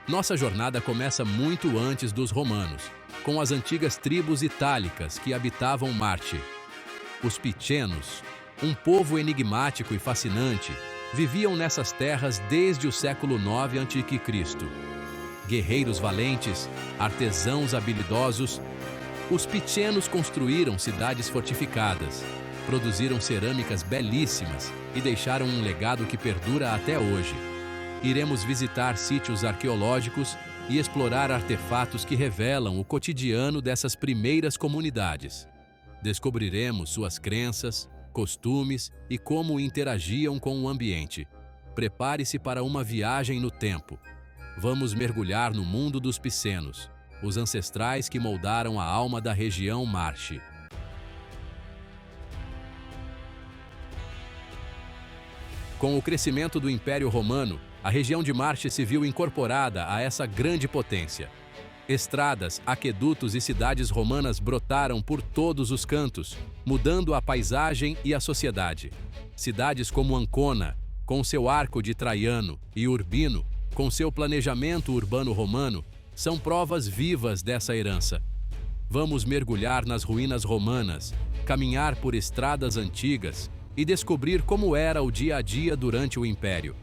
Nossa jornada começa muito antes dos romanos, com as antigas tribos itálicas que habitavam Marte. Os Picenos, um povo enigmático e fascinante, viviam nessas terras desde o século IX a.C. Guerreiros valentes, artesãos habilidosos, os Picenos construíram cidades fortificadas, produziram cerâmicas belíssimas e deixaram um legado que perdura até hoje. Iremos visitar sítios arqueológicos e explorar artefatos que revelam o cotidiano dessas primeiras comunidades. Descobriremos suas crenças, costumes e como interagiam com o ambiente. Prepare-se para uma viagem no tempo. Vamos mergulhar no mundo dos Picenos, os ancestrais que moldaram a alma da região Marche. Com o crescimento do Império Romano, a região de Marche se viu incorporada a essa grande potência. Estradas, aquedutos e cidades romanas brotaram por todos os cantos, mudando a paisagem e a sociedade. Cidades como Ancona, com seu arco de Traiano, e Urbino, com seu planejamento urbano romano, são provas vivas dessa herança. Vamos mergulhar nas ruínas romanas, caminhar por estradas antigas e descobrir como era o dia a dia durante o Império.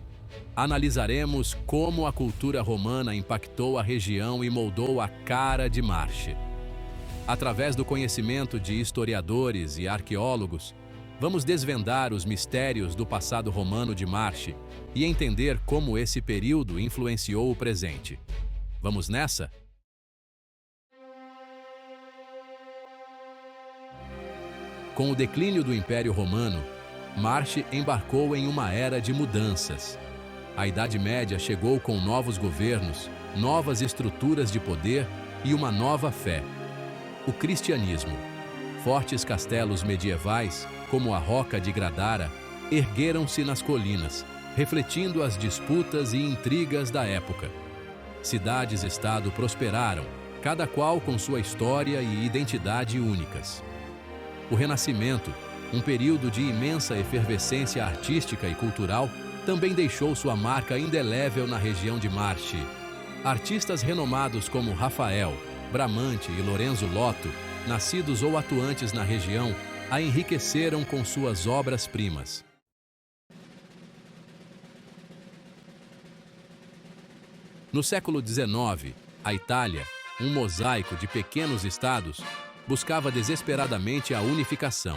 Analisaremos como a cultura romana impactou a região e moldou a cara de Marche. Através do conhecimento de historiadores e arqueólogos, vamos desvendar os mistérios do passado romano de Marche e entender como esse período influenciou o presente. Vamos nessa? Com o declínio do Império Romano, Marche embarcou em uma era de mudanças. A Idade Média chegou com novos governos, novas estruturas de poder e uma nova fé. O cristianismo. Fortes castelos medievais, como a Roca de Gradara, ergueram-se nas colinas, refletindo as disputas e intrigas da época. Cidades-estado prosperaram, cada qual com sua história e identidade únicas. O Renascimento, um período de imensa efervescência artística e cultural, também deixou sua marca indelével na região de Marche. Artistas renomados como Rafael, Bramante e Lorenzo Lotto, nascidos ou atuantes na região, a enriqueceram com suas obras-primas. No século XIX, a Itália, um mosaico de pequenos estados, buscava desesperadamente a unificação.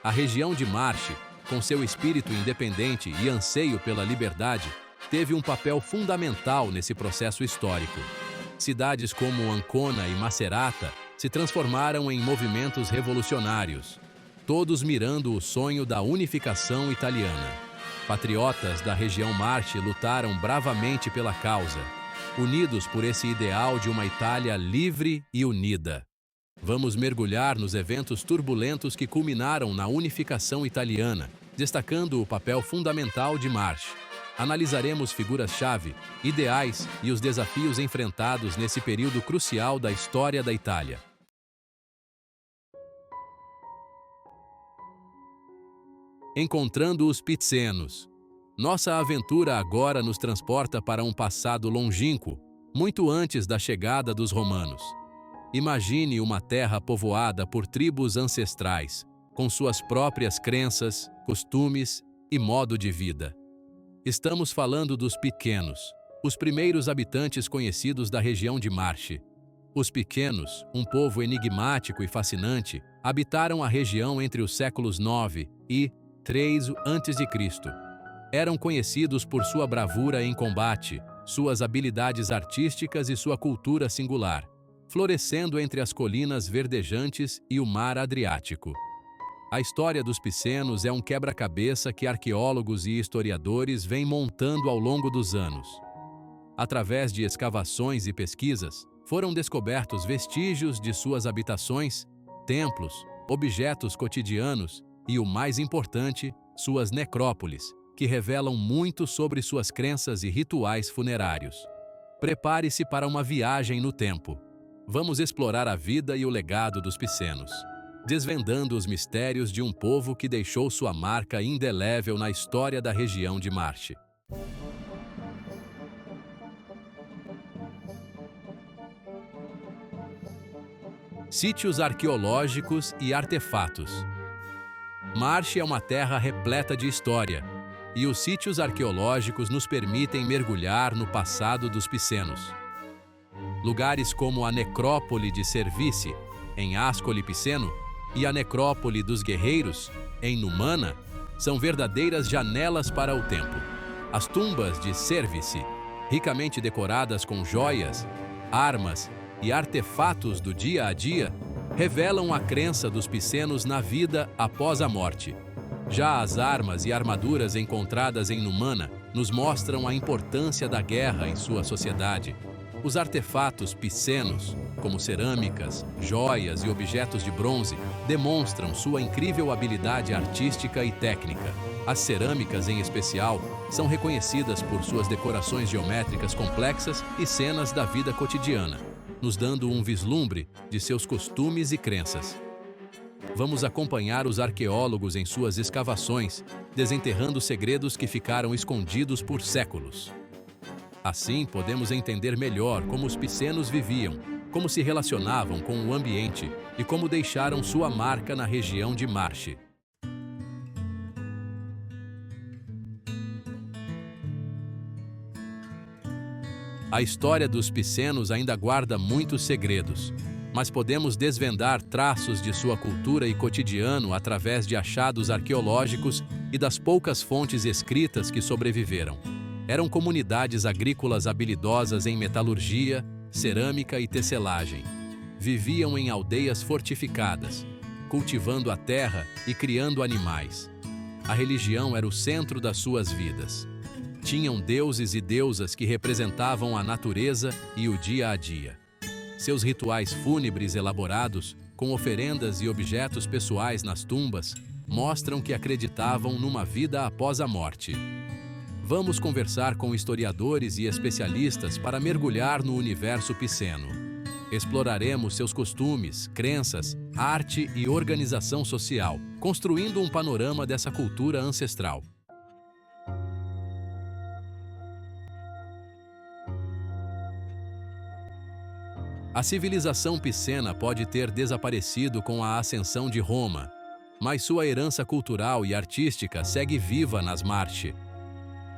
A região de Marche, com seu espírito independente e anseio pela liberdade, teve um papel fundamental nesse processo histórico. Cidades como Ancona e Macerata se transformaram em movimentos revolucionários, todos mirando o sonho da unificação italiana. Patriotas da região Marche lutaram bravamente pela causa, unidos por esse ideal de uma Itália livre e unida. Vamos mergulhar nos eventos turbulentos que culminaram na unificação italiana, destacando o papel fundamental de Marche. Analisaremos figuras-chave, ideais e os desafios enfrentados nesse período crucial da história da Itália. Encontrando os Picenos. Nossa aventura agora nos transporta para um passado longínquo, muito antes da chegada dos romanos. Imagine uma terra povoada por tribos ancestrais, com suas próprias crenças, costumes e modo de vida. Estamos falando dos Picenos, os primeiros habitantes conhecidos da região de Marche. Os Picenos, um povo enigmático e fascinante, habitaram a região entre os séculos IX e III a.C. Eram conhecidos por sua bravura em combate, suas habilidades artísticas e sua cultura singular, florescendo entre as colinas verdejantes e o mar Adriático. A história dos Picenos é um quebra-cabeça que arqueólogos e historiadores vêm montando ao longo dos anos. Através de escavações e pesquisas, foram descobertos vestígios de suas habitações, templos, objetos cotidianos e, o mais importante, suas necrópolis, que revelam muito sobre suas crenças e rituais funerários. Prepare-se para uma viagem no tempo. Vamos explorar a vida e o legado dos Picenos, desvendando os mistérios de um povo que deixou sua marca indelével na história da região de Marche. Sítios arqueológicos e artefatos. Marche é uma terra repleta de história, e os sítios arqueológicos nos permitem mergulhar no passado dos picenos. Lugares como a Necrópole de Service, em Ascoli Piceno, e a Necrópole dos Guerreiros, em Numana, são verdadeiras janelas para o tempo. As tumbas de Service, ricamente decoradas com joias, armas e artefatos do dia a dia, revelam a crença dos picenos na vida após a morte. Já as armas e armaduras encontradas em Numana nos mostram a importância da guerra em sua sociedade. Os artefatos picenos, como cerâmicas, joias e objetos de bronze, demonstram sua incrível habilidade artística e técnica. As cerâmicas, em especial, são reconhecidas por suas decorações geométricas complexas e cenas da vida cotidiana, nos dando um vislumbre de seus costumes e crenças. Vamos acompanhar os arqueólogos em suas escavações, desenterrando segredos que ficaram escondidos por séculos. Assim, podemos entender melhor como os picenos viviam, como se relacionavam com o ambiente e como deixaram sua marca na região de Marche. A história dos picenos ainda guarda muitos segredos, mas podemos desvendar traços de sua cultura e cotidiano através de achados arqueológicos e das poucas fontes escritas que sobreviveram. Eram comunidades agrícolas habilidosas em metalurgia, cerâmica e tecelagem. Viviam em aldeias fortificadas, cultivando a terra e criando animais. A religião era o centro das suas vidas. Tinham deuses e deusas que representavam a natureza e o dia a dia. Seus rituais fúnebres elaborados, com oferendas e objetos pessoais nas tumbas, mostram que acreditavam numa vida após a morte. Vamos conversar com historiadores e especialistas para mergulhar no universo piceno. Exploraremos seus costumes, crenças, arte e organização social, construindo um panorama dessa cultura ancestral. A civilização picena pode ter desaparecido com a ascensão de Roma, mas sua herança cultural e artística segue viva nas Marche.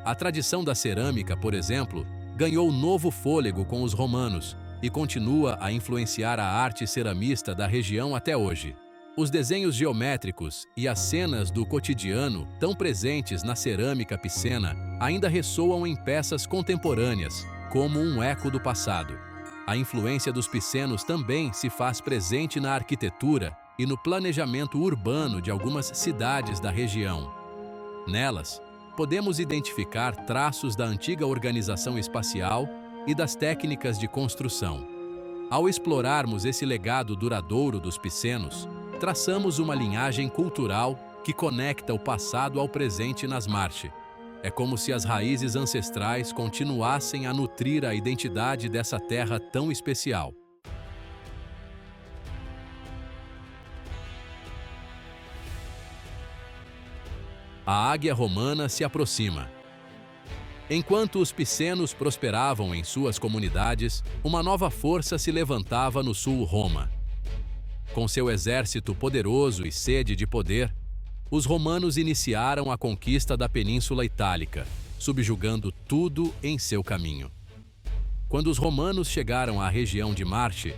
A tradição da cerâmica, por exemplo, ganhou novo fôlego com os romanos e continua a influenciar a arte ceramista da região até hoje. Os desenhos geométricos e as cenas do cotidiano, tão presentes na cerâmica picena, ainda ressoam em peças contemporâneas, como um eco do passado. A influência dos picenos também se faz presente na arquitetura e no planejamento urbano de algumas cidades da região. Nelas, podemos identificar traços da antiga organização espacial e das técnicas de construção. Ao explorarmos esse legado duradouro dos picenos, traçamos uma linhagem cultural que conecta o passado ao presente nas Marche. É como se as raízes ancestrais continuassem a nutrir a identidade dessa terra tão especial. A águia romana se aproxima. Enquanto os picenos prosperavam em suas comunidades, uma nova força se levantava no sul Roma. Com seu exército poderoso e sede de poder, os romanos iniciaram a conquista da Península Itálica, subjugando tudo em seu caminho. Quando os romanos chegaram à região de Marche,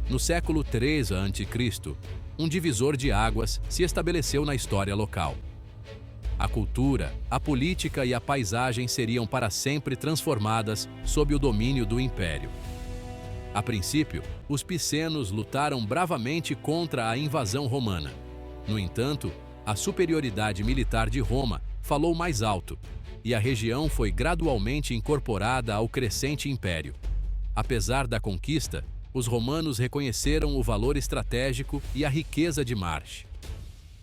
no século III a.C., um divisor de águas se estabeleceu na história local. A cultura, a política e a paisagem seriam para sempre transformadas sob o domínio do Império. A princípio, os picenos lutaram bravamente contra a invasão romana. No entanto, a superioridade militar de Roma falou mais alto, e a região foi gradualmente incorporada ao crescente império. Apesar da conquista, os romanos reconheceram o valor estratégico e a riqueza de Marche.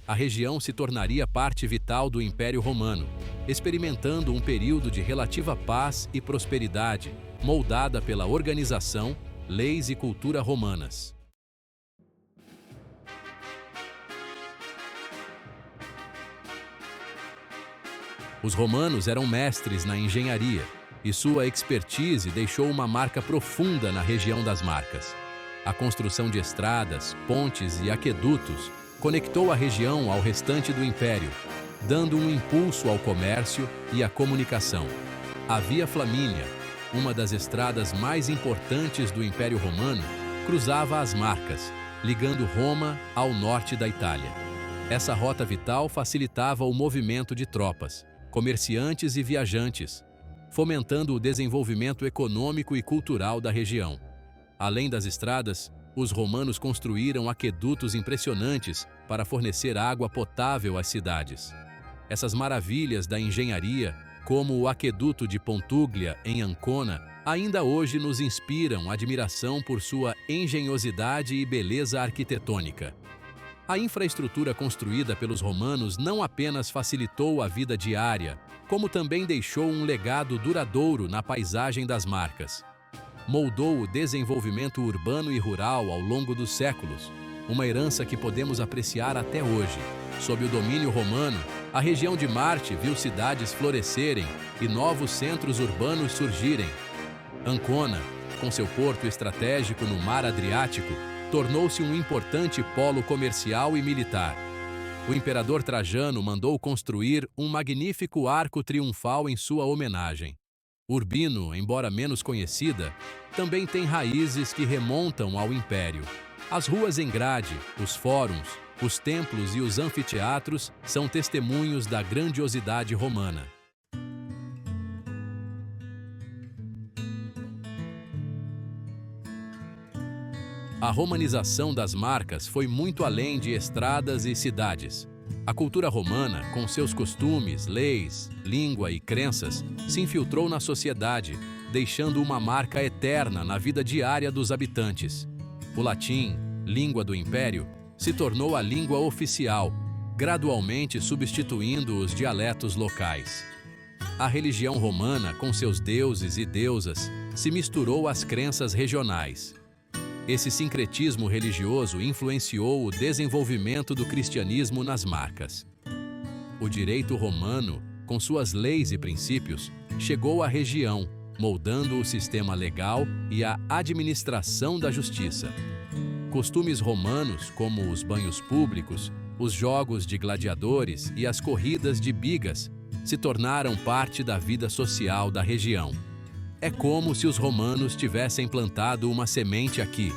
A região se tornaria parte vital do Império Romano, experimentando um período de relativa paz e prosperidade, moldada pela organização, leis e cultura romanas. Os romanos eram mestres na engenharia, e sua expertise deixou uma marca profunda na região das Marcas. A construção de estradas, pontes e aquedutos conectou a região ao restante do império, dando um impulso ao comércio e à comunicação. A Via Flamínia, uma das estradas mais importantes do Império Romano, cruzava as Marcas, ligando Roma ao norte da Itália. Essa rota vital facilitava o movimento de tropas, comerciantes e viajantes, fomentando o desenvolvimento econômico e cultural da região. Além das estradas, os romanos construíram aquedutos impressionantes para fornecer água potável às cidades. Essas maravilhas da engenharia, como o aqueduto de Pontuglia, em Ancona, ainda hoje nos inspiram admiração por sua engenhosidade e beleza arquitetônica. A infraestrutura construída pelos romanos não apenas facilitou a vida diária, como também deixou um legado duradouro na paisagem das Marcas. Moldou o desenvolvimento urbano e rural ao longo dos séculos, uma herança que podemos apreciar até hoje. Sob o domínio romano, a região de Marte viu cidades florescerem e novos centros urbanos surgirem. Ancona, com seu porto estratégico no Mar Adriático, tornou-se um importante polo comercial e militar. O imperador Trajano mandou construir um magnífico arco triunfal em sua homenagem. Urbino, embora menos conhecida, também tem raízes que remontam ao Império. As ruas em grade, os fóruns, os templos e os anfiteatros são testemunhos da grandiosidade romana. A romanização das Marcas foi muito além de estradas e cidades. A cultura romana, com seus costumes, leis, língua e crenças, se infiltrou na sociedade, deixando uma marca eterna na vida diária dos habitantes. O latim, língua do império, se tornou a língua oficial, gradualmente substituindo os dialetos locais. A religião romana, com seus deuses e deusas, se misturou às crenças regionais. Esse sincretismo religioso influenciou o desenvolvimento do cristianismo nas Marcas. O direito romano, com suas leis e princípios, chegou à região, moldando o sistema legal e a administração da justiça. Costumes romanos, como os banhos públicos, os jogos de gladiadores e as corridas de bigas, se tornaram parte da vida social da região. É como se os romanos tivessem plantado uma semente aqui.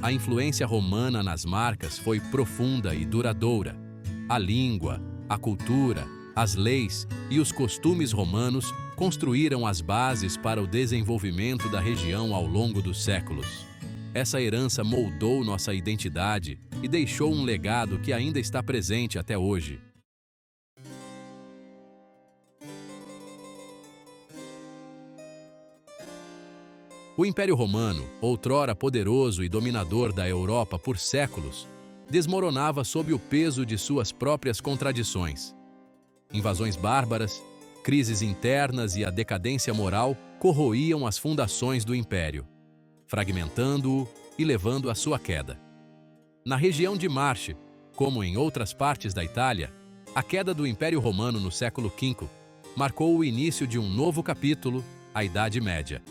A influência romana nas Marcas foi profunda e duradoura. A língua, a cultura, as leis e os costumes romanos construíram as bases para o desenvolvimento da região ao longo dos séculos. Essa herança moldou nossa identidade e deixou um legado que ainda está presente até hoje. O Império Romano, outrora poderoso e dominador da Europa por séculos, desmoronava sob o peso de suas próprias contradições. Invasões bárbaras, crises internas e a decadência moral corroíam as fundações do Império, fragmentando-o e levando à sua queda. Na região de Marche, como em outras partes da Itália, a queda do Império Romano no século V marcou o início de um novo capítulo, a Idade Média.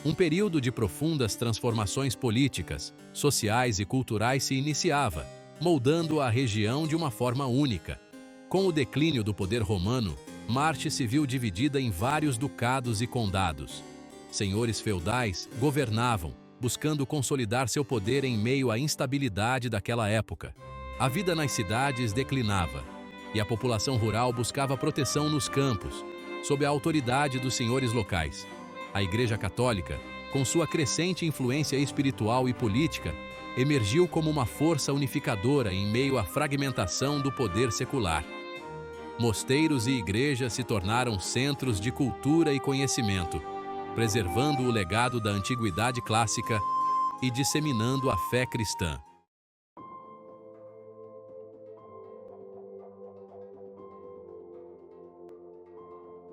Um período de profundas transformações políticas, sociais e culturais se iniciava, moldando a região de uma forma única. Com o declínio do poder romano, Marte se viu dividida em vários ducados e condados. Senhores feudais governavam, buscando consolidar seu poder em meio à instabilidade daquela época. A vida nas cidades declinava, e a população rural buscava proteção nos campos, sob a autoridade dos senhores locais. A Igreja Católica, com sua crescente influência espiritual e política, emergiu como uma força unificadora em meio à fragmentação do poder secular. Mosteiros e igrejas se tornaram centros de cultura e conhecimento, preservando o legado da antiguidade clássica e disseminando a fé cristã.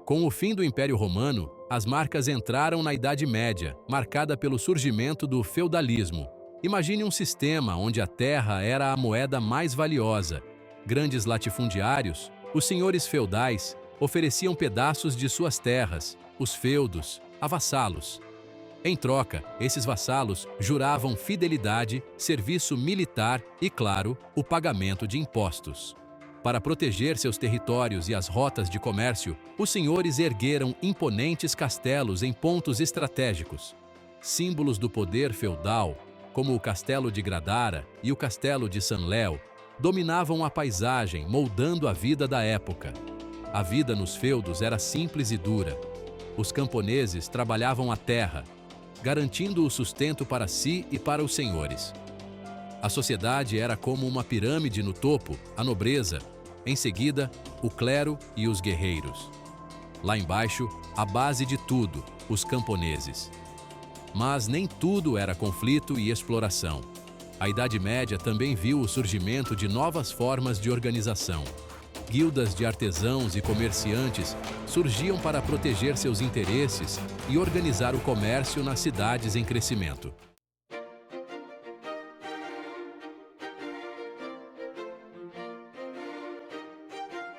Com o fim do Império Romano, as Marcas entraram na Idade Média, marcada pelo surgimento do feudalismo. Imagine um sistema onde a terra era a moeda mais valiosa. Grandes latifundiários, os senhores feudais, ofereciam pedaços de suas terras, os feudos, a vassalos. Em troca, esses vassalos juravam fidelidade, serviço militar e, claro, o pagamento de impostos. Para proteger seus territórios e as rotas de comércio, os senhores ergueram imponentes castelos em pontos estratégicos. Símbolos do poder feudal, como o Castelo de Gradara e o Castelo de San Léo, dominavam a paisagem, moldando a vida da época. A vida nos feudos era simples e dura. Os camponeses trabalhavam a terra, garantindo o sustento para si e para os senhores. A sociedade era como uma pirâmide: no topo, a nobreza, em seguida, o clero e os guerreiros. Lá embaixo, a base de tudo, os camponeses. Mas nem tudo era conflito e exploração. A Idade Média também viu o surgimento de novas formas de organização. Guildas de artesãos e comerciantes surgiam para proteger seus interesses e organizar o comércio nas cidades em crescimento.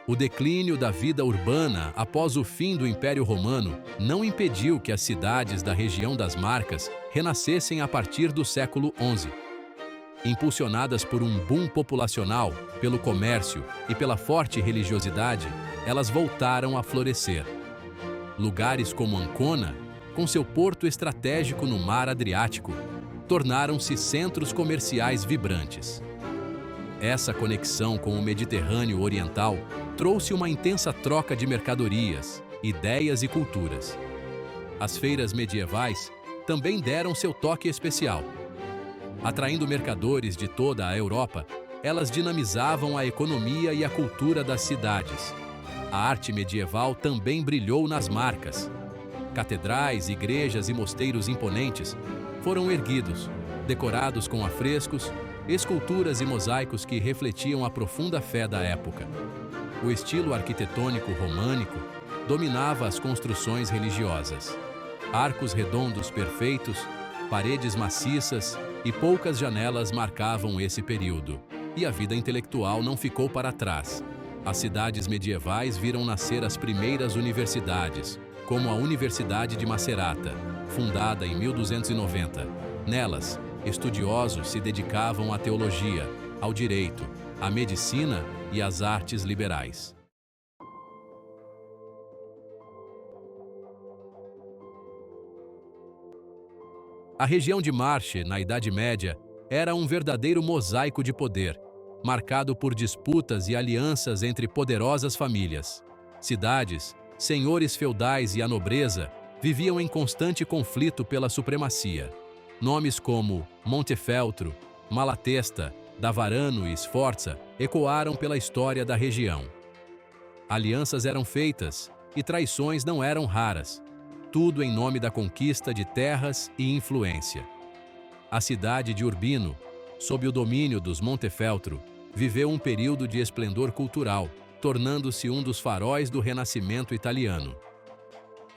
O declínio da vida urbana após o fim do Império Romano não impediu que as cidades da região das Marcas renascessem a partir do século XI. Impulsionadas por um boom populacional, pelo comércio e pela forte religiosidade, elas voltaram a florescer. Lugares como Ancona, com seu porto estratégico no Mar Adriático, tornaram-se centros comerciais vibrantes. Essa conexão com o Mediterrâneo Oriental trouxe uma intensa troca de mercadorias, ideias e culturas. As feiras medievais também deram seu toque especial. Atraindo mercadores de toda a Europa, elas dinamizavam a economia e a cultura das cidades. A arte medieval também brilhou nas Marcas. Catedrais, igrejas e mosteiros imponentes foram erguidos, decorados com afrescos, esculturas e mosaicos que refletiam a profunda fé da época. O estilo arquitetônico românico dominava as construções religiosas. Arcos redondos perfeitos, paredes maciças e poucas janelas marcavam esse período. E a vida intelectual não ficou para trás. As cidades medievais viram nascer as primeiras universidades, como a Universidade de Macerata, fundada em 1290. Nelas, estudiosos se dedicavam à teologia, ao direito, à medicina e às artes liberais. A região de Marche, na Idade Média, era um verdadeiro mosaico de poder, marcado por disputas e alianças entre poderosas famílias. Cidades, senhores feudais e a nobreza viviam em constante conflito pela supremacia. Nomes como Montefeltro, Malatesta, Davarano e Sforza ecoaram pela história da região. Alianças eram feitas e traições não eram raras, tudo em nome da conquista de terras e influência. A cidade de Urbino, sob o domínio dos Montefeltro, viveu um período de esplendor cultural, tornando-se um dos faróis do Renascimento italiano.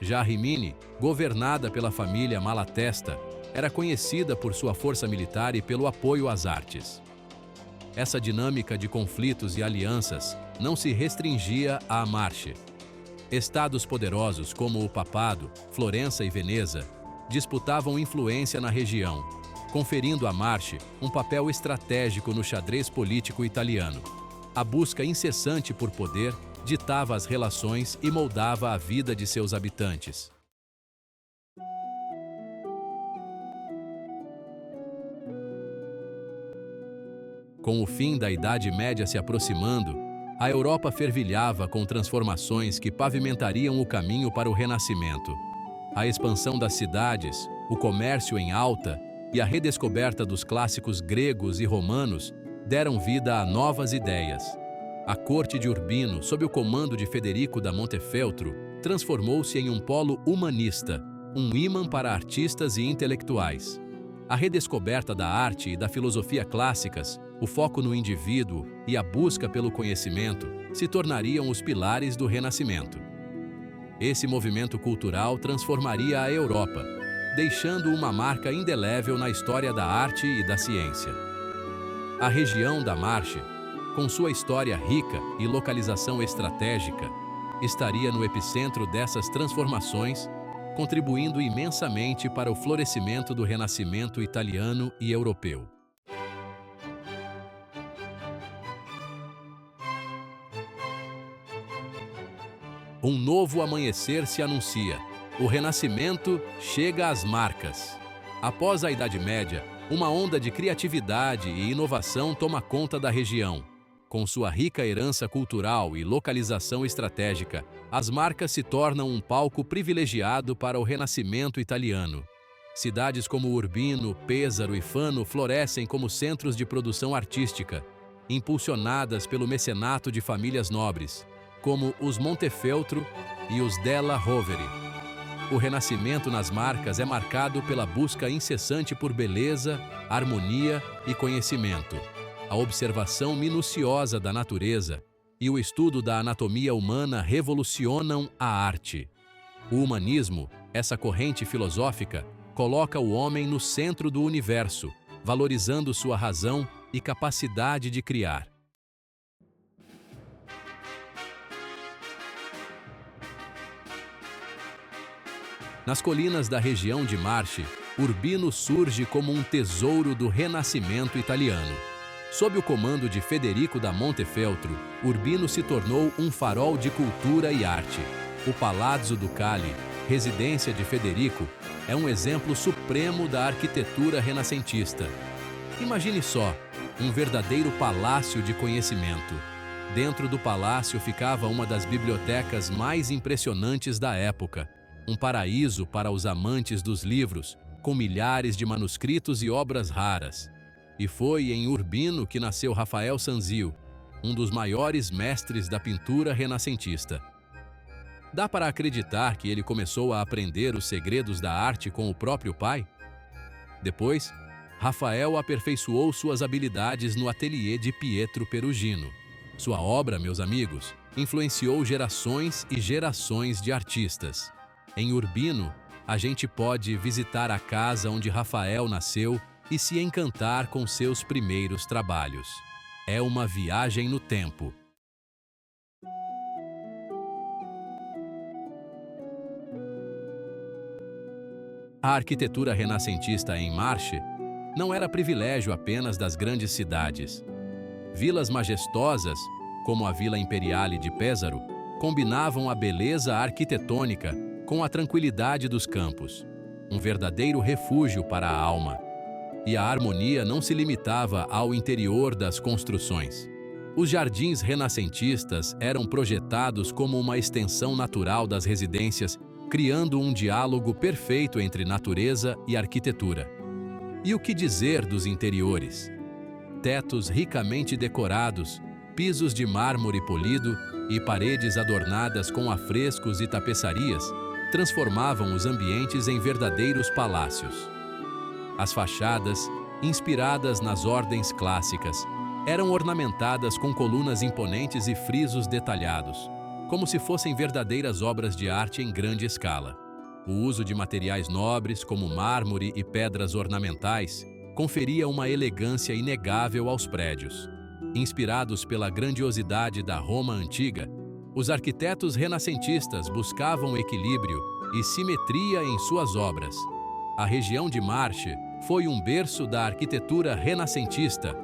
Já Rimini, governada pela família Malatesta, era conhecida por sua força militar e pelo apoio às artes. Essa dinâmica de conflitos e alianças não se restringia à Marche. Estados poderosos como o Papado, Florença e Veneza disputavam influência na região, conferindo à Marche um papel estratégico no xadrez político italiano. A busca incessante por poder ditava as relações e moldava a vida de seus habitantes. Com o fim da Idade Média se aproximando, a Europa fervilhava com transformações que pavimentariam o caminho para o Renascimento. A expansão das cidades, o comércio em alta e a redescoberta dos clássicos gregos e romanos deram vida a novas ideias. A corte de Urbino, sob o comando de Federico da Montefeltro, transformou-se em um polo humanista, um ímã para artistas e intelectuais. A redescoberta da arte e da filosofia clássicas, o foco no indivíduo e a busca pelo conhecimento se tornariam os pilares do Renascimento. Esse movimento cultural transformaria a Europa, deixando uma marca indelével na história da arte e da ciência. A região da Marche, com sua história rica e localização estratégica, estaria no epicentro dessas transformações, contribuindo imensamente para o florescimento do Renascimento italiano e europeu. Um novo amanhecer se anuncia. O Renascimento chega às Marcas. Após a Idade Média, uma onda de criatividade e inovação toma conta da região. Com sua rica herança cultural e localização estratégica, as Marcas se tornam um palco privilegiado para o Renascimento italiano. Cidades como Urbino, Pesaro e Fano florescem como centros de produção artística, impulsionadas pelo mecenato de famílias nobres, como os Montefeltro e os Della Rovere. O Renascimento nas Marcas é marcado pela busca incessante por beleza, harmonia e conhecimento. A observação minuciosa da natureza e o estudo da anatomia humana revolucionam a arte. O humanismo, essa corrente filosófica, coloca o homem no centro do universo, valorizando sua razão e capacidade de criar. Nas colinas da região de Marche, Urbino surge como um tesouro do Renascimento italiano. Sob o comando de Federico da Montefeltro, Urbino se tornou um farol de cultura e arte. O Palazzo Ducale, residência de Federico, é um exemplo supremo da arquitetura renascentista. Imagine só, um verdadeiro palácio de conhecimento. Dentro do palácio ficava uma das bibliotecas mais impressionantes da época, um paraíso para os amantes dos livros, com milhares de manuscritos e obras raras. E foi em Urbino que nasceu Rafael Sanzio, um dos maiores mestres da pintura renascentista. Dá para acreditar que ele começou a aprender os segredos da arte com o próprio pai? Depois, Rafael aperfeiçoou suas habilidades no ateliê de Pietro Perugino. Sua obra, meus amigos, influenciou gerações e gerações de artistas. Em Urbino, a gente pode visitar a casa onde Rafael nasceu e se encantar com seus primeiros trabalhos. É uma viagem no tempo. A arquitetura renascentista em Marche não era privilégio apenas das grandes cidades. Vilas majestosas, como a Vila Imperiale de Pesaro, combinavam a beleza arquitetônica com a tranquilidade dos campos, um verdadeiro refúgio para a alma. E a harmonia não se limitava ao interior das construções. Os jardins renascentistas eram projetados como uma extensão natural das residências, criando um diálogo perfeito entre natureza e arquitetura. E o que dizer dos interiores? Tetos ricamente decorados, pisos de mármore polido e paredes adornadas com afrescos e tapeçarias transformavam os ambientes em verdadeiros palácios. As fachadas, inspiradas nas ordens clássicas, eram ornamentadas com colunas imponentes e frisos detalhados, como se fossem verdadeiras obras de arte em grande escala. O uso de materiais nobres, como mármore e pedras ornamentais, conferia uma elegância inegável aos prédios. Inspirados pela grandiosidade da Roma antiga, os arquitetos renascentistas buscavam equilíbrio e simetria em suas obras. A região de Marche foi um berço da arquitetura renascentista.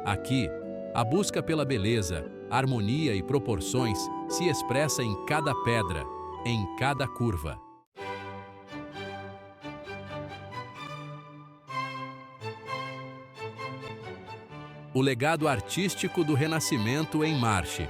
Aqui, a busca pela beleza, harmonia e proporções se expressa em cada pedra, em cada curva. O legado artístico do Renascimento em Marche.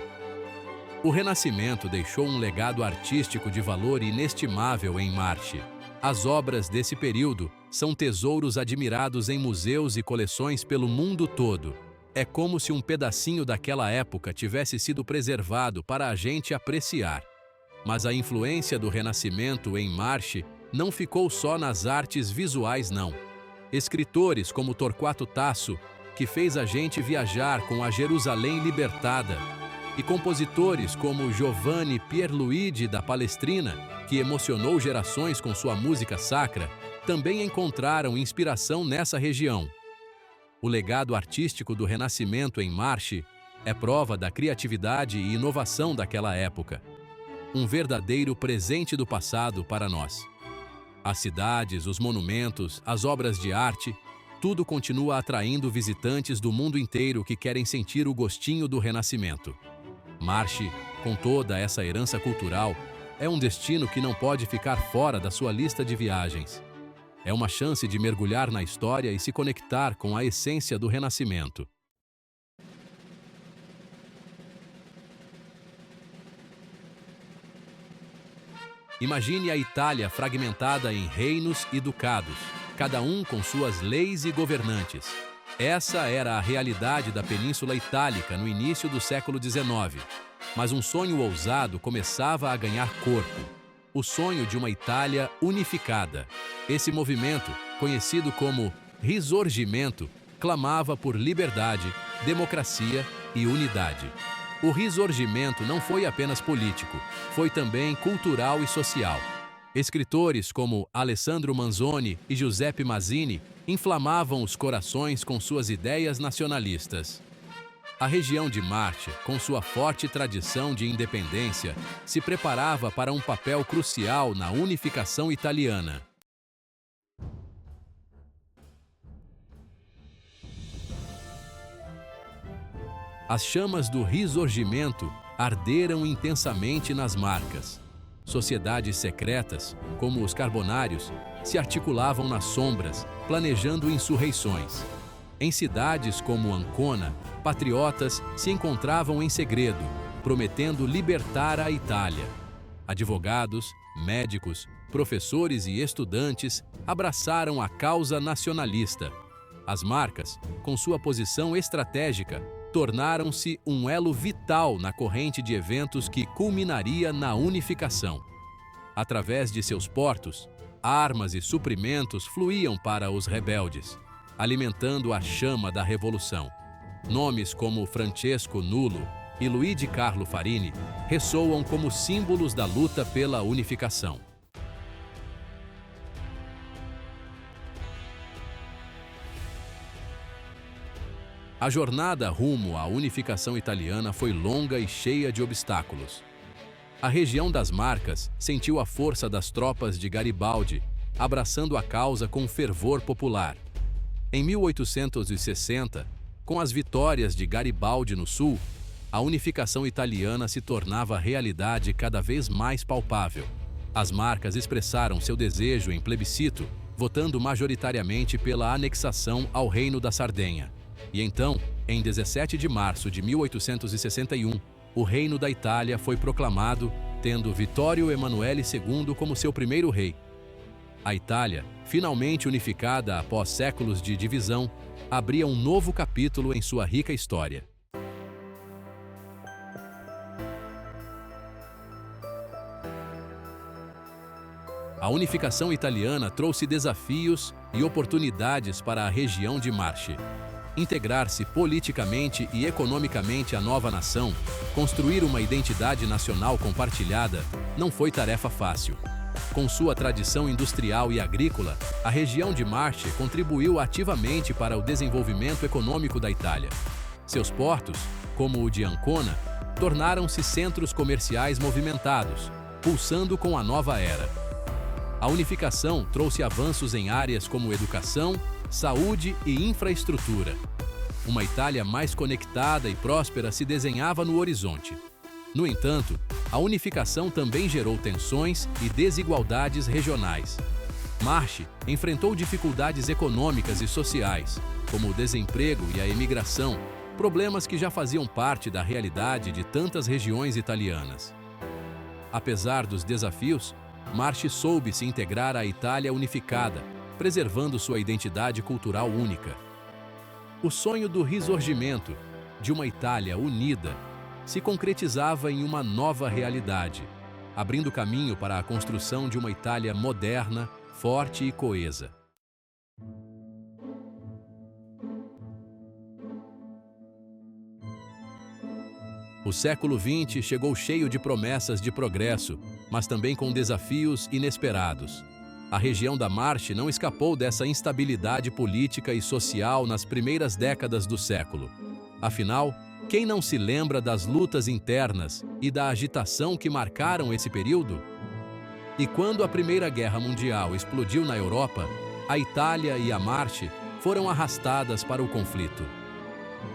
O Renascimento deixou um legado artístico de valor inestimável em Marche. As obras desse período são tesouros admirados em museus e coleções pelo mundo todo. É como se um pedacinho daquela época tivesse sido preservado para a gente apreciar. Mas a influência do Renascimento em Marche não ficou só nas artes visuais, não. Escritores como Torquato Tasso, que fez a gente viajar com a Jerusalém libertada, e compositores como Giovanni Pierluigi da Palestrina, que emocionou gerações com sua música sacra, também encontraram inspiração nessa região. O legado artístico do Renascimento em Marche é prova da criatividade e inovação daquela época. Um verdadeiro presente do passado para nós. As cidades, os monumentos, as obras de arte, tudo continua atraindo visitantes do mundo inteiro que querem sentir o gostinho do Renascimento. Marche, com toda essa herança cultural, é um destino que não pode ficar fora da sua lista de viagens. É uma chance de mergulhar na história e se conectar com a essência do Renascimento. Imagine a Itália fragmentada em reinos e ducados, cada um com suas leis e governantes. Essa era a realidade da Península Itálica no início do século XIX. Mas um sonho ousado começava a ganhar corpo. O sonho de uma Itália unificada. Esse movimento, conhecido como Risorgimento, clamava por liberdade, democracia e unidade. O Risorgimento não foi apenas político, foi também cultural e social. Escritores como Alessandro Manzoni e Giuseppe Mazzini inflamavam os corações com suas ideias nacionalistas. A região de Marche, com sua forte tradição de independência, se preparava para um papel crucial na unificação italiana. As chamas do Risorgimento arderam intensamente nas Marcas. Sociedades secretas, como os Carbonários, se articulavam nas sombras, planejando insurreições. Em cidades como Ancona, patriotas se encontravam em segredo, prometendo libertar a Itália. Advogados, médicos, professores e estudantes abraçaram a causa nacionalista. As Marcas, com sua posição estratégica, tornaram-se um elo vital na corrente de eventos que culminaria na unificação. Através de seus portos, armas e suprimentos fluíam para os rebeldes, alimentando a chama da Revolução. Nomes como Francesco Nulo e Luigi Carlo Farini ressoam como símbolos da luta pela unificação. A jornada rumo à unificação italiana foi longa e cheia de obstáculos. A região das Marcas sentiu a força das tropas de Garibaldi, abraçando a causa com fervor popular. Em 1860, com as vitórias de Garibaldi no sul, a unificação italiana se tornava realidade cada vez mais palpável. As Marcas expressaram seu desejo em plebiscito, votando majoritariamente pela anexação ao Reino da Sardenha. E então, em 17 de março de 1861, o Reino da Itália foi proclamado, tendo Vittorio Emanuele II como seu primeiro rei. A Itália, finalmente unificada após séculos de divisão, abria um novo capítulo em sua rica história. A unificação italiana trouxe desafios e oportunidades para a região de Marche. Integrar-se politicamente e economicamente à nova nação, construir uma identidade nacional compartilhada, não foi tarefa fácil. Com sua tradição industrial e agrícola, a região de Marche contribuiu ativamente para o desenvolvimento econômico da Itália. Seus portos, como o de Ancona, tornaram-se centros comerciais movimentados, pulsando com a nova era. A unificação trouxe avanços em áreas como educação, saúde e infraestrutura. Uma Itália mais conectada e próspera se desenhava no horizonte. No entanto, a unificação também gerou tensões e desigualdades regionais. Marche enfrentou dificuldades econômicas e sociais, como o desemprego e a imigração, problemas que já faziam parte da realidade de tantas regiões italianas. Apesar dos desafios, Marche soube se integrar à Itália unificada, preservando sua identidade cultural única. O sonho do Risorgimento, de uma Itália unida, se concretizava em uma nova realidade, abrindo caminho para a construção de uma Itália moderna, forte e coesa. O século XX chegou cheio de promessas de progresso, mas também com desafios inesperados. A região da Marche não escapou dessa instabilidade política e social nas primeiras décadas do século. Afinal, quem não se lembra das lutas internas e da agitação que marcaram esse período? E quando a Primeira Guerra Mundial explodiu na Europa, a Itália e a Marche foram arrastadas para o conflito.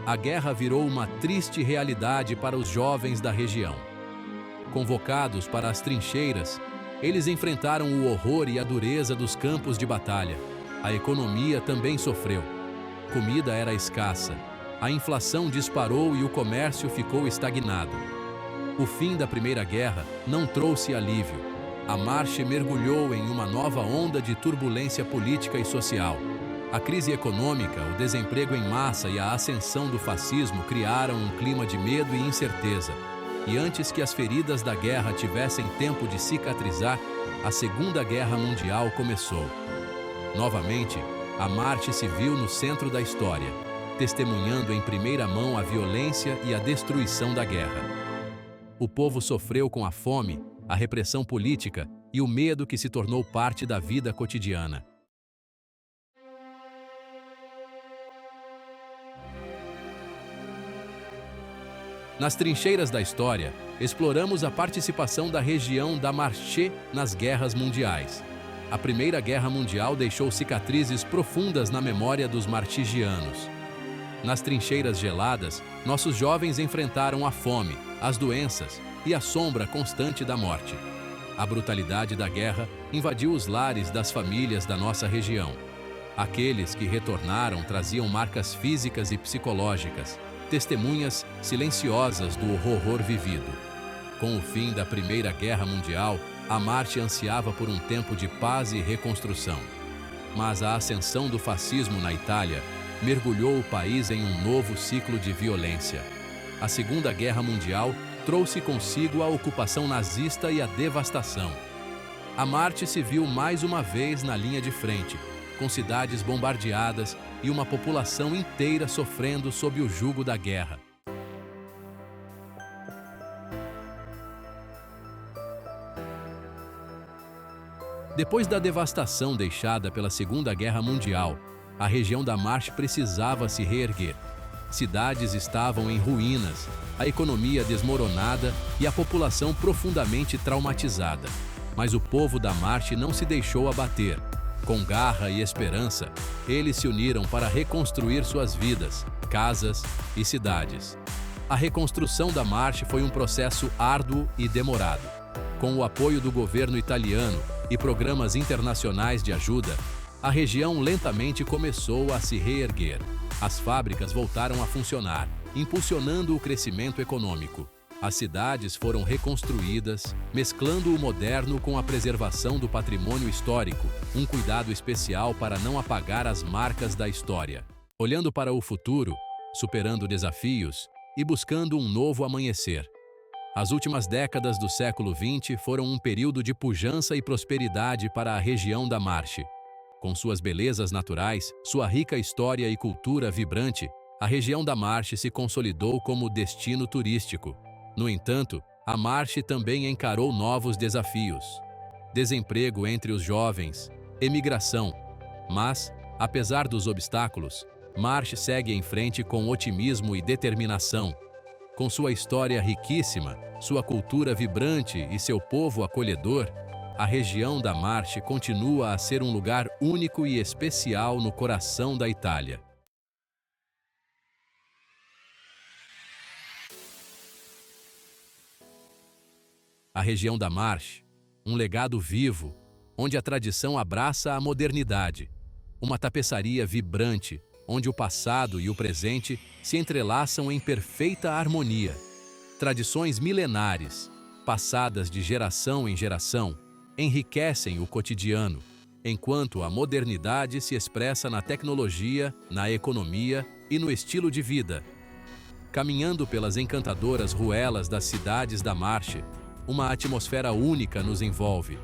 A guerra virou uma triste realidade para os jovens da região. Convocados para as trincheiras, eles enfrentaram o horror e a dureza dos campos de batalha. A economia também sofreu. Comida era escassa, a inflação disparou e o comércio ficou estagnado. O fim da Primeira Guerra não trouxe alívio. A Marche mergulhou em uma nova onda de turbulência política e social. A crise econômica, o desemprego em massa e a ascensão do fascismo criaram um clima de medo e incerteza. E antes que as feridas da guerra tivessem tempo de cicatrizar, a Segunda Guerra Mundial começou. Novamente, a Marche se viu no centro da história, testemunhando em primeira mão a violência e a destruição da guerra. O povo sofreu com a fome, a repressão política e o medo que se tornou parte da vida cotidiana. Nas trincheiras da história, exploramos a participação da região da Marche nas guerras mundiais. A Primeira Guerra Mundial deixou cicatrizes profundas na memória dos marchigianos. Nas trincheiras geladas, nossos jovens enfrentaram a fome, as doenças e a sombra constante da morte. A brutalidade da guerra invadiu os lares das famílias da nossa região. Aqueles que retornaram traziam marcas físicas e psicológicas, testemunhas silenciosas do horror vivido. Com o fim da Primeira Guerra Mundial, a Marche ansiava por um tempo de paz e reconstrução. Mas a ascensão do fascismo na Itália mergulhou o país em um novo ciclo de violência. A Segunda Guerra Mundial trouxe consigo a ocupação nazista e a devastação. A Marche se viu mais uma vez na linha de frente, com cidades bombardeadas e uma população inteira sofrendo sob o jugo da guerra. Depois da devastação deixada pela Segunda Guerra Mundial, a região da Marche precisava se reerguer. Cidades estavam em ruínas, a economia desmoronada e a população profundamente traumatizada. Mas o povo da Marche não se deixou abater. Com garra e esperança, eles se uniram para reconstruir suas vidas, casas e cidades. A reconstrução da Marche foi um processo árduo e demorado. Com o apoio do governo italiano e programas internacionais de ajuda, a região lentamente começou a se reerguer. As fábricas voltaram a funcionar, impulsionando o crescimento econômico. As cidades foram reconstruídas, mesclando o moderno com a preservação do patrimônio histórico, um cuidado especial para não apagar as marcas da história. Olhando para o futuro, superando desafios e buscando um novo amanhecer. As últimas décadas do século XX foram um período de pujança e prosperidade para a região da Marche. Com suas belezas naturais, sua rica história e cultura vibrante, a região da Marche se consolidou como destino turístico. No entanto, a Marche também encarou novos desafios. Desemprego entre os jovens, emigração. Mas, apesar dos obstáculos, Marche segue em frente com otimismo e determinação. Com sua história riquíssima, sua cultura vibrante e seu povo acolhedor, a região da Marche continua a ser um lugar único e especial no coração da Itália. A região da Marche, um legado vivo, onde a tradição abraça a modernidade. Uma tapeçaria vibrante, onde o passado e o presente se entrelaçam em perfeita harmonia. Tradições milenares, passadas de geração em geração, enriquecem o cotidiano, enquanto a modernidade se expressa na tecnologia, na economia e no estilo de vida. Caminhando pelas encantadoras ruelas das cidades da Marche, uma atmosfera única nos envolve.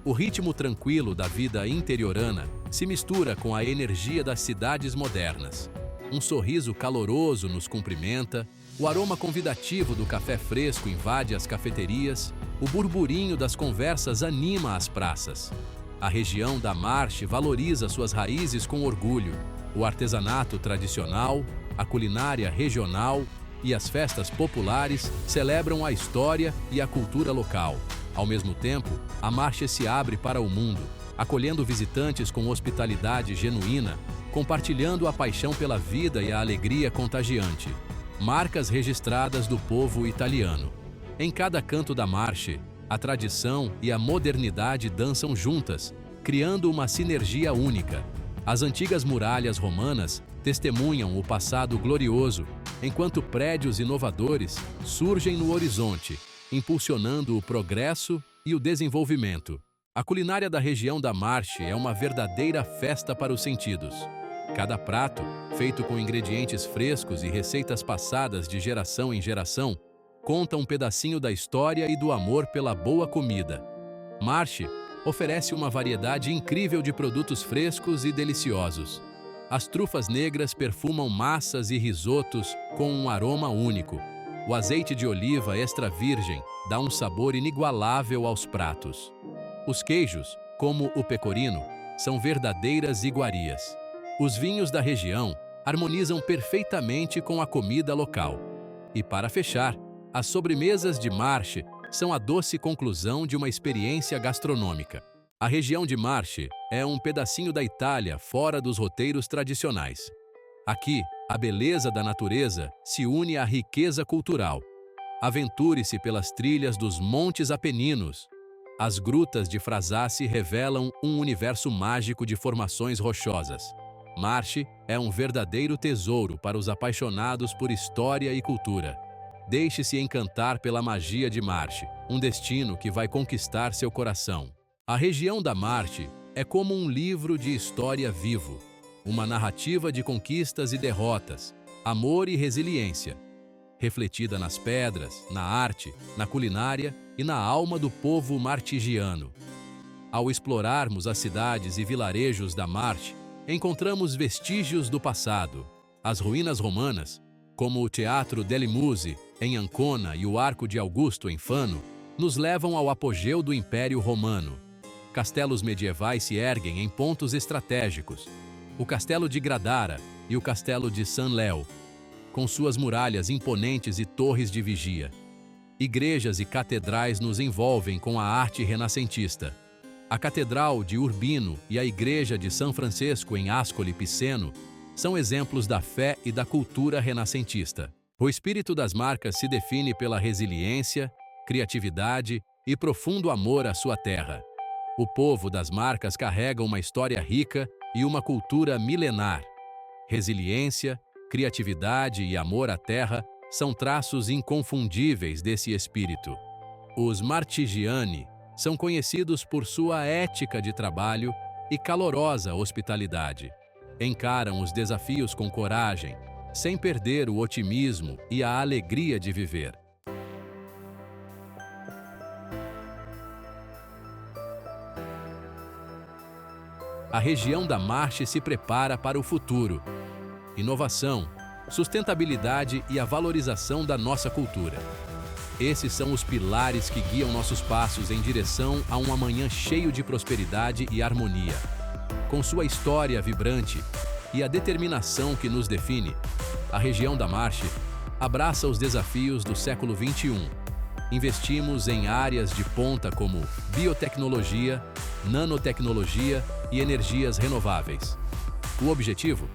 O ritmo tranquilo da vida interiorana se mistura com a energia das cidades modernas. Um sorriso caloroso nos cumprimenta, o aroma convidativo do café fresco invade as cafeterias, o burburinho das conversas anima as praças. A região da Marche valoriza suas raízes com orgulho, o artesanato tradicional, a culinária regional e as festas populares celebram a história e a cultura local. Ao mesmo tempo, a Marche se abre para o mundo, acolhendo visitantes com hospitalidade genuína, compartilhando a paixão pela vida e a alegria contagiante. Marcas registradas do povo italiano. Em cada canto da Marche, a tradição e a modernidade dançam juntas, criando uma sinergia única. As antigas muralhas romanas testemunham o passado glorioso, enquanto prédios inovadores surgem no horizonte, impulsionando o progresso e o desenvolvimento. A culinária da região da Marche é uma verdadeira festa para os sentidos. Cada prato, feito com ingredientes frescos e receitas passadas de geração em geração, conta um pedacinho da história e do amor pela boa comida. Marche oferece uma variedade incrível de produtos frescos e deliciosos. As trufas negras perfumam massas e risotos com um aroma único. O azeite de oliva extra virgem dá um sabor inigualável aos pratos. Os queijos, como o pecorino, são verdadeiras iguarias. Os vinhos da região harmonizam perfeitamente com a comida local. E para fechar, as sobremesas de Marche são a doce conclusão de uma experiência gastronômica. A região de Marche é um pedacinho da Itália fora dos roteiros tradicionais. Aqui, a beleza da natureza se une à riqueza cultural. Aventure-se pelas trilhas dos Montes Apeninos. As grutas de Frasassi revelam um universo mágico de formações rochosas. Marche é um verdadeiro tesouro para os apaixonados por história e cultura. Deixe-se encantar pela magia de Marche, um destino que vai conquistar seu coração. A região da Marche é como um livro de história vivo, uma narrativa de conquistas e derrotas, amor e resiliência, refletida nas pedras, na arte, na culinária e na alma do povo martigiano. Ao explorarmos as cidades e vilarejos da Marche, encontramos vestígios do passado. As ruínas romanas, como o Teatro delle Muse, em Ancona, e o Arco de Augusto, em Fano, nos levam ao apogeu do Império Romano. Castelos medievais se erguem em pontos estratégicos. O Castelo de Gradara e o Castelo de San Leo, com suas muralhas imponentes e torres de vigia. Igrejas e catedrais nos envolvem com a arte renascentista. A Catedral de Urbino e a Igreja de São Francisco em Ascoli Piceno são exemplos da fé e da cultura renascentista. O espírito das Marcas se define pela resiliência, criatividade e profundo amor à sua terra. O povo das Marcas carrega uma história rica e uma cultura milenar. Resiliência, criatividade e amor à terra são traços inconfundíveis desse espírito. Os Marchigiani são conhecidos por sua ética de trabalho e calorosa hospitalidade. Encaram os desafios com coragem, sem perder o otimismo e a alegria de viver. A região da Marche se prepara para o futuro. Inovação, sustentabilidade e a valorização da nossa cultura. Esses são os pilares que guiam nossos passos em direção a um amanhã cheio de prosperidade e harmonia. Com sua história vibrante e a determinação que nos define, a região da Marche abraça os desafios do século XXI. Investimos em áreas de ponta como biotecnologia, nanotecnologia e energias renováveis. O objetivo?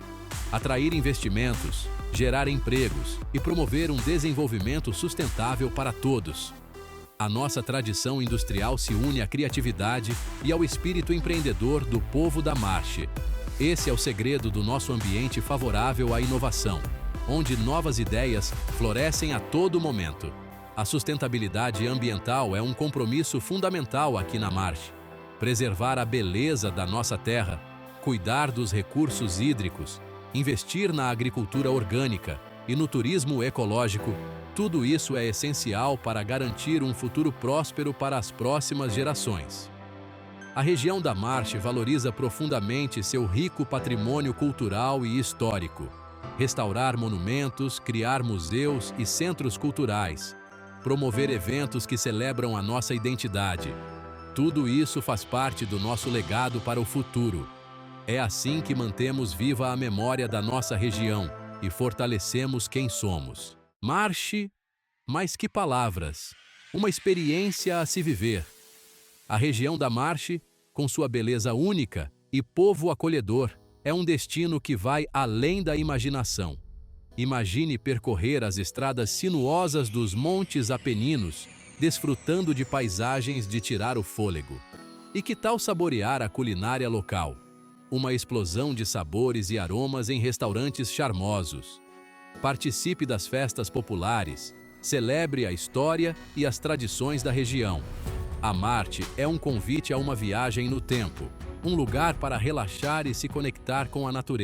Atrair investimentos, gerar empregos e promover um desenvolvimento sustentável para todos. A nossa tradição industrial se une à criatividade e ao espírito empreendedor do povo da Marche. Esse é o segredo do nosso ambiente favorável à inovação, onde novas ideias florescem a todo momento. A sustentabilidade ambiental é um compromisso fundamental aqui na Marche. Preservar a beleza da nossa terra, cuidar dos recursos hídricos, investir na agricultura orgânica e no turismo ecológico, tudo isso é essencial para garantir um futuro próspero para as próximas gerações. A região da Marche valoriza profundamente seu rico patrimônio cultural e histórico. Restaurar monumentos, criar museus e centros culturais, promover eventos que celebram a nossa identidade. Tudo isso faz parte do nosso legado para o futuro. É assim que mantemos viva a memória da nossa região e fortalecemos quem somos. Marche, mais que palavras, Uma experiência a se viver. A região da Marche, com sua beleza única e povo acolhedor, é um destino que vai além da imaginação. Imagine percorrer as estradas sinuosas dos Montes Apeninos, desfrutando de paisagens de tirar o fôlego. E que tal saborear a culinária local? Uma explosão de sabores e aromas em restaurantes charmosos. Participe das festas populares, celebre a história e as tradições da região. A Marte é um convite a uma viagem no tempo, um lugar para relaxar e se conectar com a natureza.